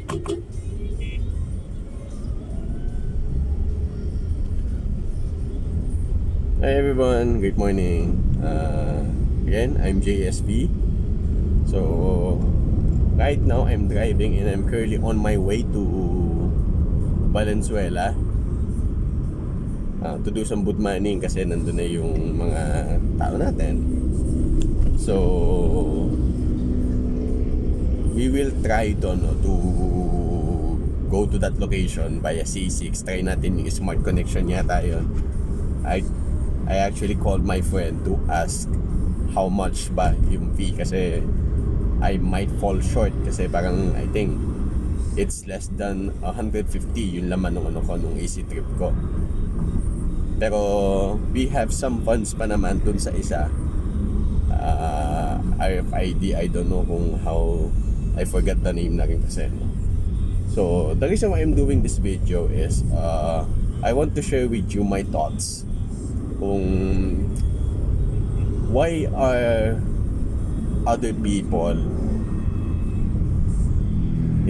Hi everyone, good morning. Again, I'm JSB. So, right now I'm driving and I'm currently on my way to Valenzuela to do some boot mining kasi nandun na yung mga tao natin. So, we will try to go to that location via C6. Try natin yung smart connection yata yun. I actually called my friend to ask how much ba yung fee kasi I might fall short kasi parang I think it's less than 150 yung laman ng nung AC trip ko. Pero we have some funds pa naman dun sa isa RFID. I don't know kung how, I forgot the name na rin kasi. So the reason why I'm doing this video is I want to share with you my thoughts kung why are other people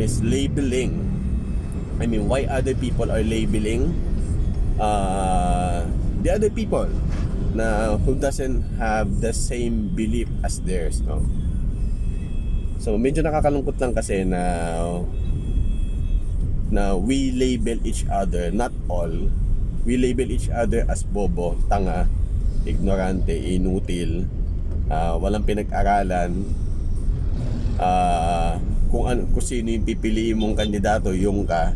is labeling, I mean why other people are labeling the other people na who doesn't have the same belief as theirs, no? So medyo nakakalungkot lang kasi na we label each other, not all, we label each other as bobo, tanga, ignorante, inutil, walang pinag-aralan, kung sino yung pipiliin mong kandidato, yung ka.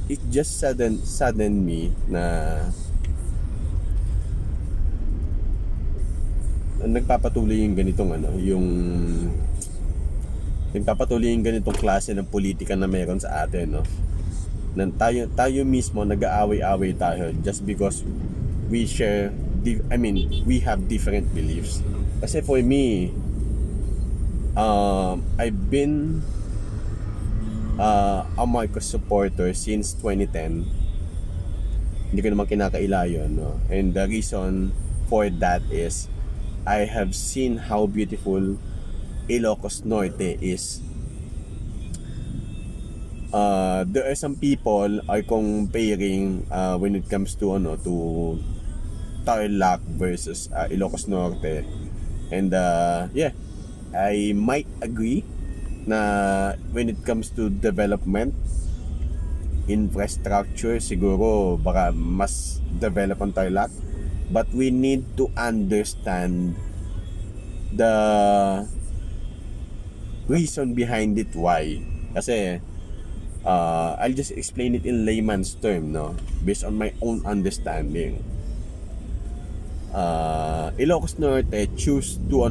It just saddened me na nagpapatuloy yung ganitong nagpapatuloy yung ganitong klase ng politika na meron sa atin, no? Nang tayo mismo nag-aaway-away tayo just because we share we have different beliefs. Kasi for me, I've been a Marcos supporter since 2010. Hindi ko naman kinakaila yun, no? And the reason for that is I have seen how beautiful Ilocos Norte is. There are some people are comparing when it comes to Tarlac versus Ilocos Norte, and yeah, I might agree na when it comes to development, infrastructure, siguro baka mas develop ang Tarlac, but we need to understand the reason behind it. Why? Kasi I'll just explain it in layman's term, no, based on my own understanding. Ilocos Norte choose to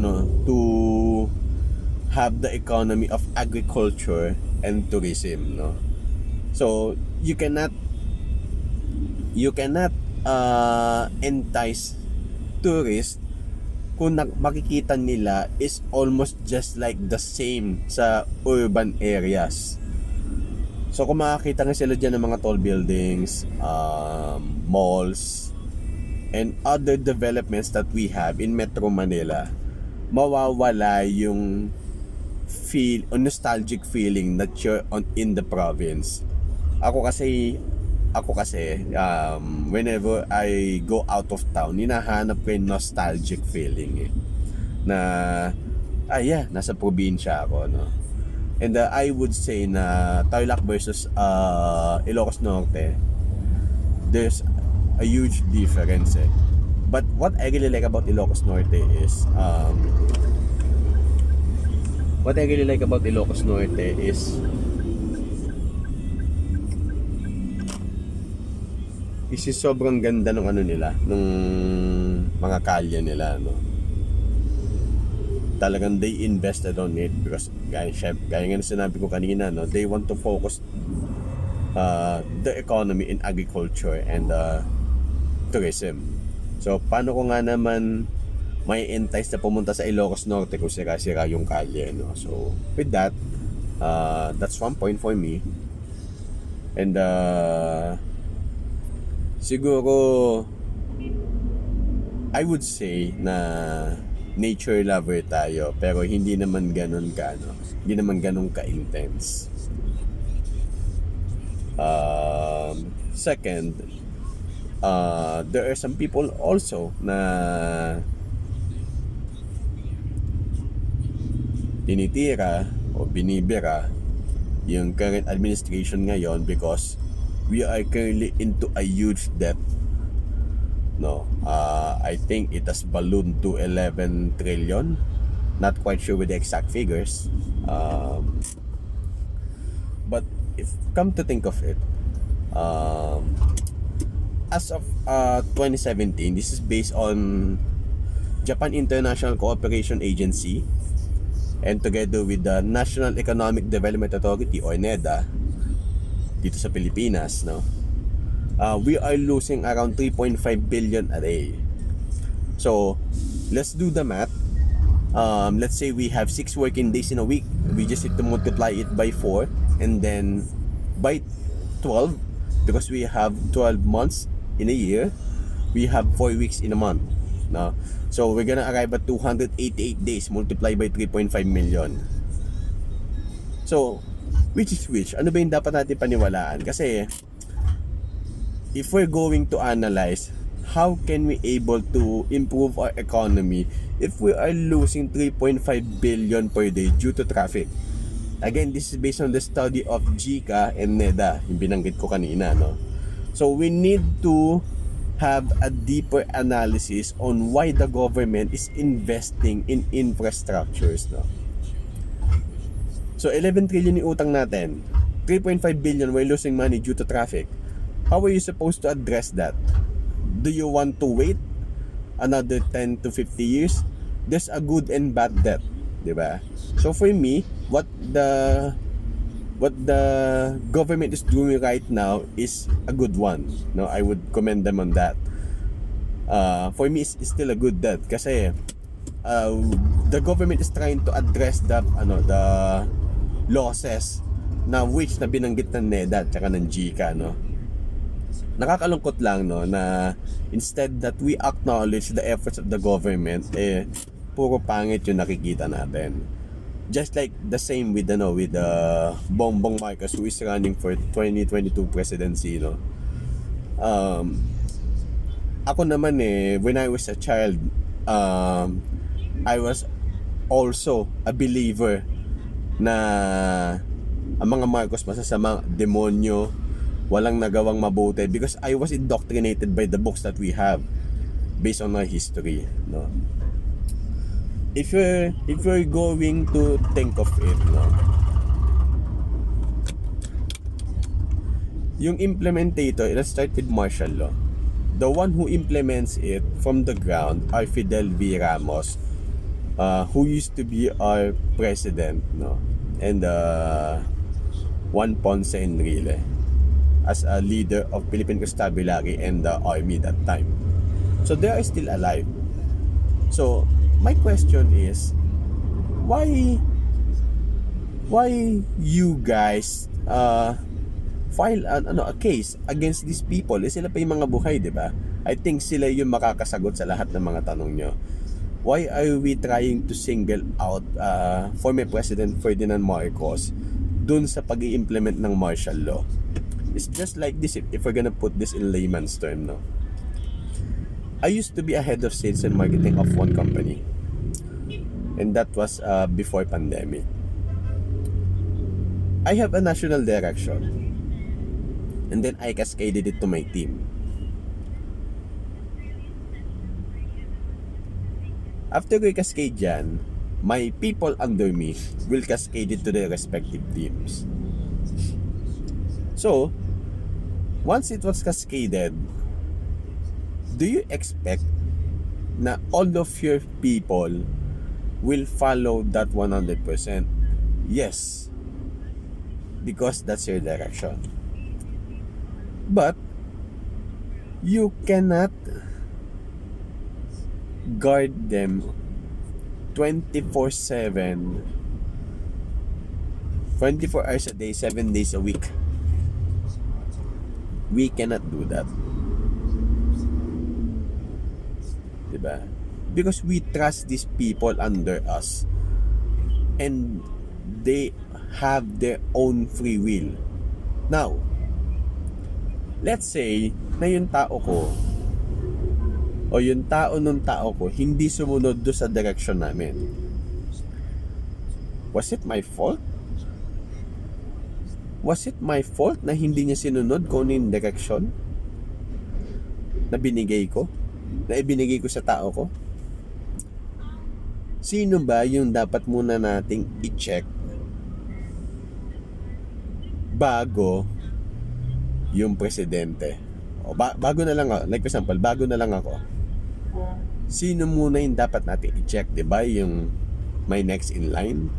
have the economy of agriculture and tourism, no. So you cannot entice tourists kung makikita nila is almost just like the same sa urban areas. So kung makakita nga sila dyan ng mga tall buildings, malls, and other developments that we have in Metro Manila, mawawala yung nostalgic feeling that you're in the province. Ako kasi whenever I go out of town, hinahanap ko yung nostalgic feeling na nasa probinsya ako, no. And I would say na Tarlac versus Ilocos Norte, there's a huge difference. But what I really like about Ilocos Norte is sobrang ganda ng nung mga kalye nila, no. Talagang they invested on it because gaya nga sinabi ko kanina, no, they want to focus the economy in agriculture and tourism. So paano ko nga naman may entice na pumunta sa Ilocos Norte kung sira-sira yung kalye, no? So with that, that's one point for me. And siguro I would say na nature lover tayo, pero hindi naman ganun ka, no? Hindi naman ganun ka-intense. Second, there are some people also na tinitira o binibira yung current administration ngayon because we are currently into a huge debt. No, I think it has ballooned to 11 trillion. Not quite sure with the exact figures. But if come to think of it, as of 2017, this is based on Japan International Cooperation Agency and together with the National Economic Development Authority or NEDA dito sa Pilipinas, no? We are losing around 3.5 billion a day. So, let's do the math. Let's say we have 6 working days in a week. We just need to multiply it by 4 and then by 12 because we have 12 months in a year. We have 4 weeks in a month. No? So, we're gonna arrive at 288 days multiplied by 3.5 million. So, which is which? Ano ba yung dapat natin paniwalaan? Kasi, if we're going to analyze how can we able to improve our economy if we are losing 3.5 billion per day due to traffic. Again, this is based on the study of JICA and NEDA, yung binanggit ko kanina, no? So we need to have a deeper analysis on why the government is investing in infrastructures, no? So 11 trillion yung utang natin, 3.5 billion we're losing money due to traffic. How are you supposed to address that? Do you want to wait another 10 to 50 years? There's a good and bad debt, di ba? So for me, what the government is doing right now is a good one. No, I would commend them on that. For me, it's still a good debt kasi the government is trying to address the losses na which na binanggit ng NEDA at saka ng JICA, no? Nakakalungkot lang, no, na instead that we acknowledge the efforts of the government, puro pangit yung nakikita natin. Just like the same with Bongbong Marcos who is running for 2022 presidency, no. Ako naman when I was a child, I was also a believer na ang mga Marcos masasama, demonyo, walang nagawang mabuti because I was indoctrinated by the books that we have based on our history, no. If you're going to think of it, no, yung implementator, let's start with martial law. The one who implements it from the ground are Fidel V. Ramos, who used to be our president, no, and Juan Ponce Enrile as a leader of Philippine Constabulary and the army that time. So they are still alive. So my question is, why you guys file a case against these people? Sila pa yung mga buhay, di ba? I think sila yung makakasagot sa lahat ng mga tanong nyo. Why are we trying to single out former President Ferdinand Marcos dun sa pag-i-implement ng martial law? It's just like this, if we're gonna put this in layman's term, no? I used to be a head of sales and marketing of one company, and that was before pandemic. I have a national direction, and then I cascaded it to my team. After we cascade yan, my people under me will cascade it to their respective teams. So, once it was cascaded, do you expect na all of your people will follow that 100%? Yes, because that's your direction. But you cannot guard them 24/7, 24 hours a day, 7 days a week. We cannot do that. Diba? because we trust these people under us, and they have their own free will. Now, let's say na yung tao ko o yung tao nung tao ko hindi sumunod do sa direction namin. Was it my fault? Was it my fault na hindi niya sinunod kung ano yung direction na binigay ko? Na ibinigay ko sa tao ko? Sino ba yung dapat muna nating i-check bago yung presidente? O bago na lang ako, like for example, bago na lang ako. Sino muna yung dapat natin i-check, 'di ba? Yung my next in line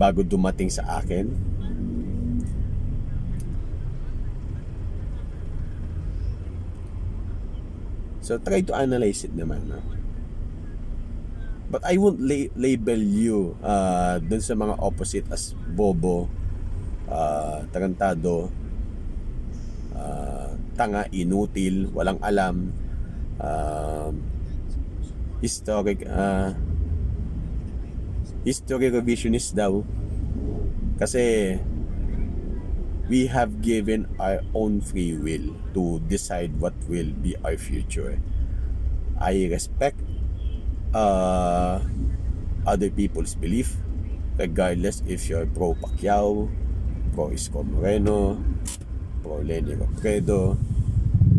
bago dumating sa akin. So try to analyze it naman, no? But I won't label you dun sa mga opposite as bobo, tarantado, tanga, inutil, walang alam, history revisionist daw. Kasi we have given our own free will to decide what will be our future. I respect other people's belief, regardless if you're pro Pacquiao, pro Isko Moreno, pro Lenny Robredo,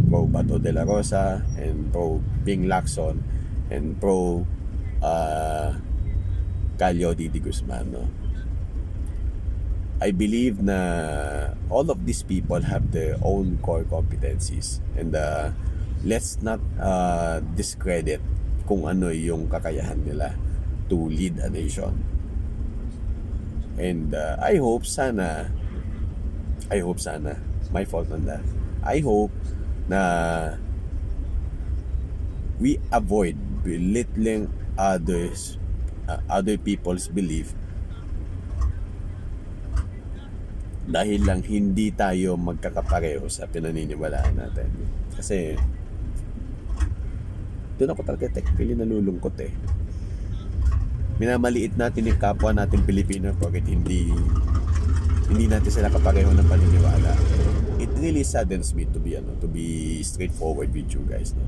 pro Bato de la Rosa, and pro Ping Lacson, and pro Calio Didi Guzman, no? I believe na all of these people have their own core competencies, and let's not discredit kung ano yung kakayahan nila to lead a nation. And I hope sana, my fault on that, I hope na we avoid belittling other people's belief dahil lang hindi tayo magkakapareho sa pinaniniwalaan natin. Kasi doon ako talaga technically nalulungkot eh. Minamaliit natin yung kapwa natin Pilipino bakit hindi natin sila kapareho ng paniniwala. It really saddens me to be straightforward with you guys, no?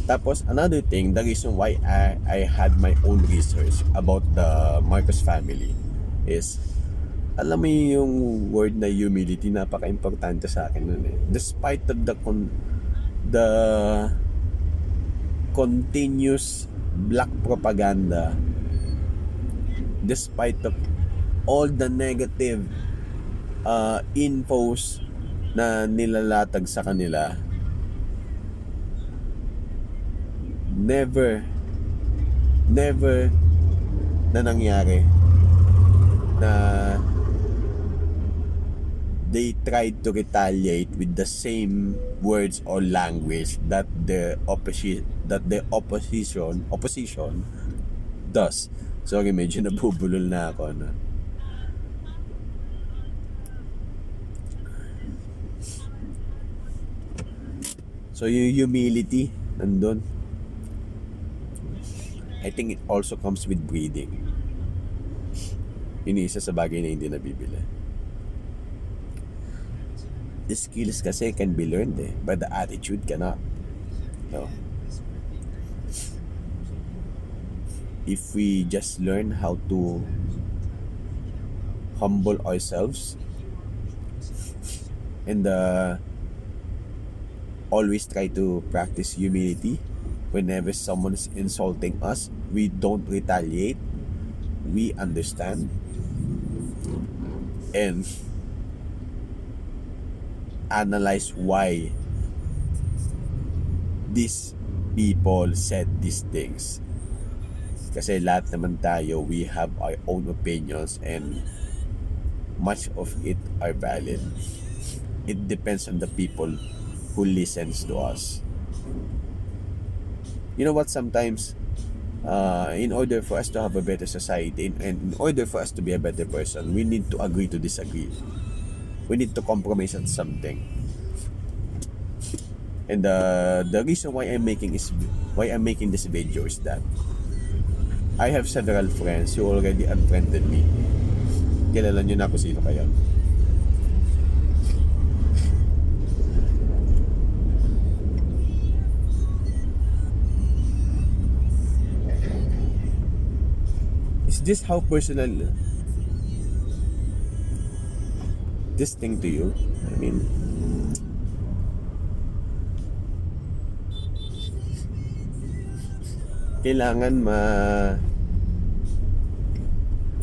Tapos another thing, the reason why I had my own research about the Marcos family is, alam mo yung word na humility, napaka-importante sa akin nun eh. Despite of the continuous black propaganda, despite of all the negative infos na nilalatag sa kanila, never na nangyari na they tried to retaliate with the same words or language that the opposition does. Sorry, medyo nabubulol na ako, no? So yung humility nandun. I think it also comes with breeding. Yun isa sa bagay na hindi nabibili. The skills kasi can be learned eh, but the attitude cannot. No? If we just learn how to humble ourselves and always try to practice humility whenever someone is insulting us, we don't retaliate, we understand, and analyze why these people said these things. Kasi lahat naman tayo, we have our own opinions and much of it are valid. It depends on the people who listens to us. You know what, sometimes in order for us to have a better society, and in order for us to be a better person, we need to agree to disagree. We need to compromise on something. And the reason why I'm making this video is that I have several friends who already unfriended me. Kilala nyo na kung sino kayo. Is this how personal this thing to you? I mean, kailangan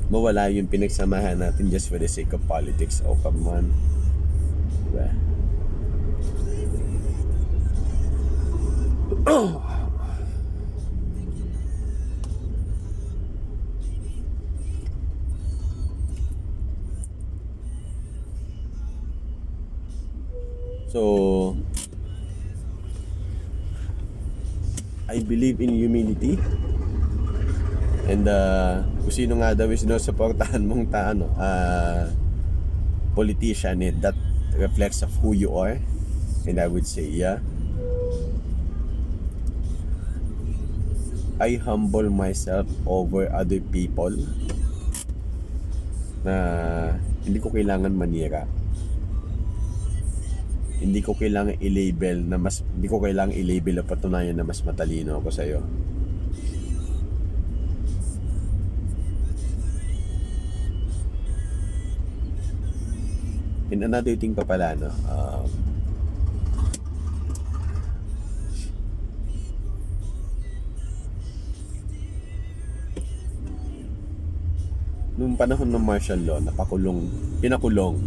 mawala yung pinagsamahan natin just for the sake of politics. Oh, come on. Diba? So, I believe in humility. And kung sino nga daw yung sinusuportahan mong politician, that reflects of who you are. And I would say, yeah, I humble myself over other people na hindi ko kailangan manira. Hindi ko kailangan i-label o patunayan na mas matalino ako sa'yo. And another thing pa pala, no? Nung panahon ng martial law, pinakulong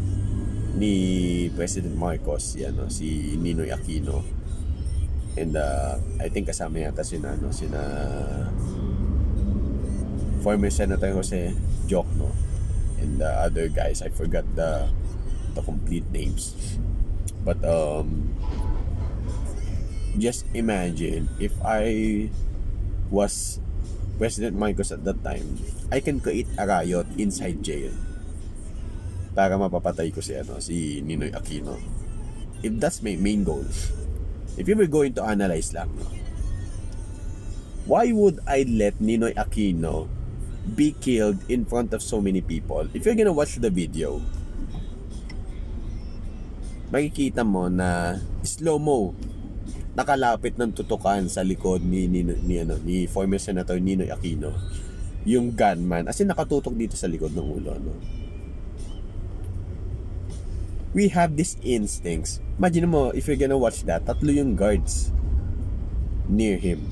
ni President Marcos, si Ninoy Aquino. And I think kasama yata sina former Senator Jose Diokno and the other guys. I forgot the complete names. But just imagine if I was President Marcos at that time, I can create a riot inside jail para mapapatay ko si Ninoy Aquino. If that's my main goal. If you were going to analyze lang, why would I let Ninoy Aquino be killed in front of so many people? If you're gonna watch the video, makikita mo na slow-mo nakalapit ng tutukan sa likod ni former Senator Ninoy Aquino yung gunman, as in nakatutok dito sa likod ng ulo, no? We have these instincts. Imagine mo, if you're gonna watch that, 3 yung guards near him.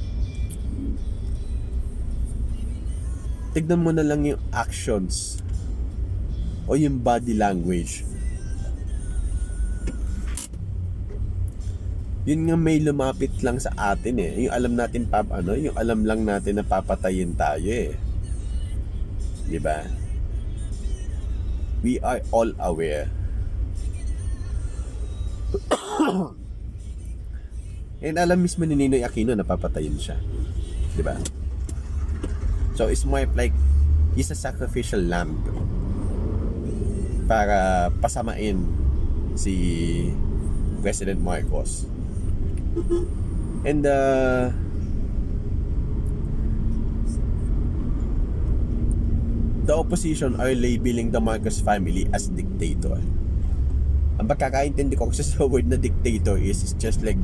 Tignan mo na lang yung actions o yung body language. Yun nga, may lumapit lang sa atin yung alam natin yung alam lang natin na papatayin tayo Di ba? We are all aware. And alam mismo ni Ninoy Aquino na papatayin siya. Di ba? So it's more like he's a sacrificial lamb para pasamain si President Marcos. And the opposition are labeling the Marcos family as dictator. Ang pagkakaintindi ko kasi sa word na dictator is just like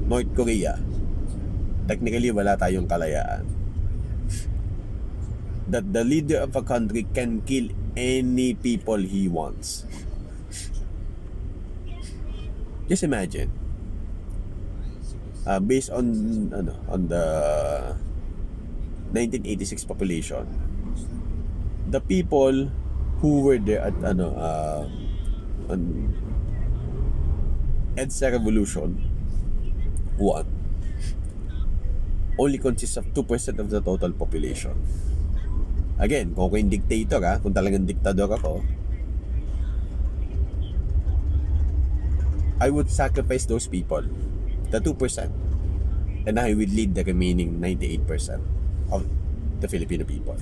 North Korea. Technically wala tayong kalayaan. That the leader of a country can kill any people he wants. Just imagine, based on the 1986 population, the people who were there at on EDSA Revolution 1 only consists of 2% of the total population. Again, kung ako yung dictator, kung talagang diktador ako, I would sacrifice those people, the 2%, And I will lead the remaining 98% of the Filipino people.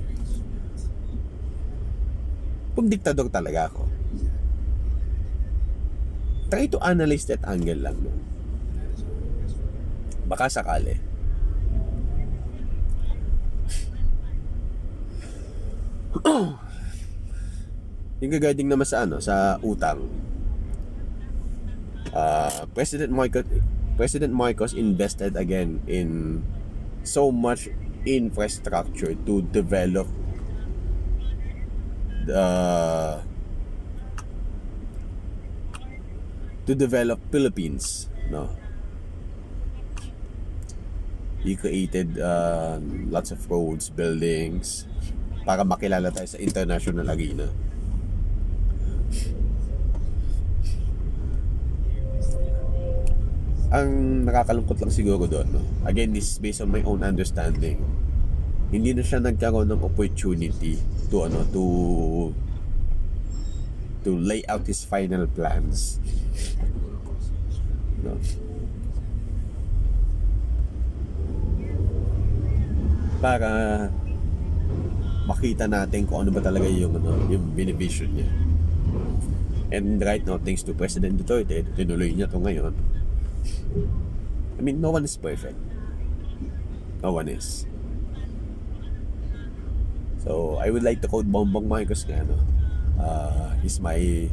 Kung diktador talaga ako, try to analyze that angle lang. No? Baka sakali. Yung regarding naman sa sa utang, President Marcos invested again in so much infrastructure to develop Philippines, no. He created lots of roads, buildings para makilala tayo sa international arena. Ang nakakalungkot lang siguro doon, no? Again, this is based on my own understanding. Hindi na siya nagkaroon ng opportunity to lay out his final plans. No? Para makita natin kung ano ba talaga yung benevision niya. And right now, thanks to President Duterte, tinuloy niya to ngayon. I mean, no one is perfect. No one is. So, I would like to quote Bongbong Marcos nga, he's my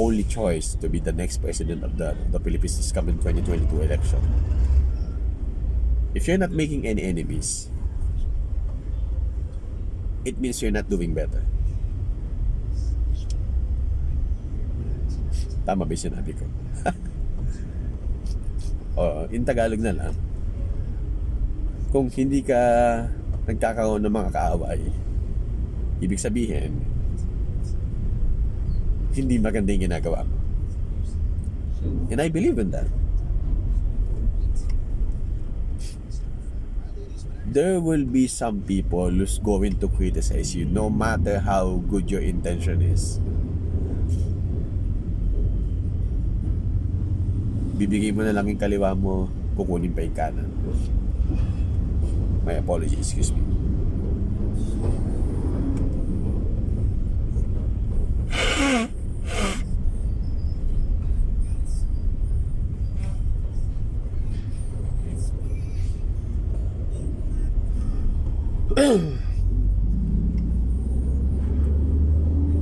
only choice to be the next president of the Philippines this coming 2022 election. If you're not making any enemies, it means you're not doing better. Tama ba yung sinabi ko? In Tagalog na lang, kung hindi ka nagkakaroon ng mga kaaway, ibig sabihin, hindi maganda yung ginagawa mo. And I believe in that. There will be some people who's going to criticize you no matter how good your intention is. Bibigay mo na lang yung kaliwa mo, kukunin pa yung kanan. My apology, excuse me.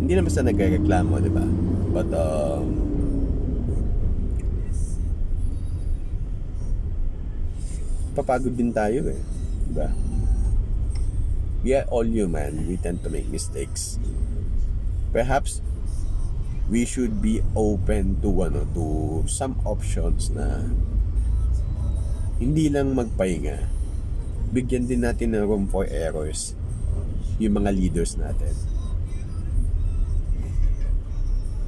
Hindi naman sa nagreklamo, di ba? But papagod din tayo eh, di ba? We are all human. We tend to make mistakes. Perhaps we should be open to some options na hindi lang magpahinga. Bigyan din natin ng room for errors yung mga leaders natin.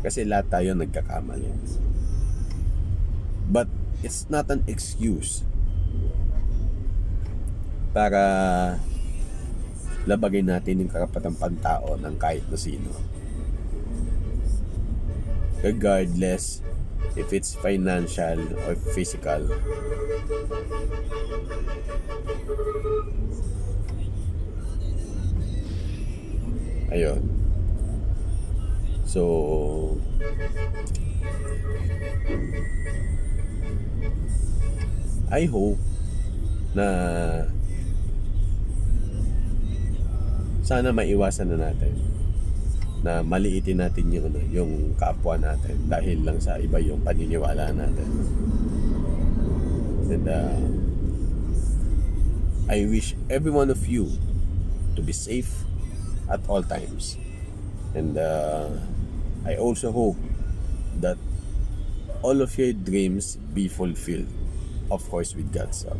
Kasi lahat tayo nagkakamali. But it's not an excuse para labagin natin yung karapatang pantao ng kahit na sino. Regardless if it's financial or physical. Ayun. So, I hope na sana maiwasan na natin na maliitin natin yung kapwa natin dahil lang sa iba yung paniniwala natin. And I wish every one of you to be safe at all times. And I also hope that all of your dreams be fulfilled, of course with God's help.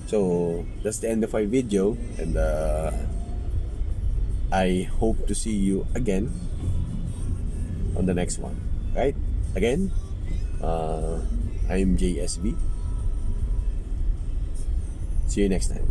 So that's the end of our video, and I hope to see you again on the next one. Right? Again, I'm JSV. See you next time.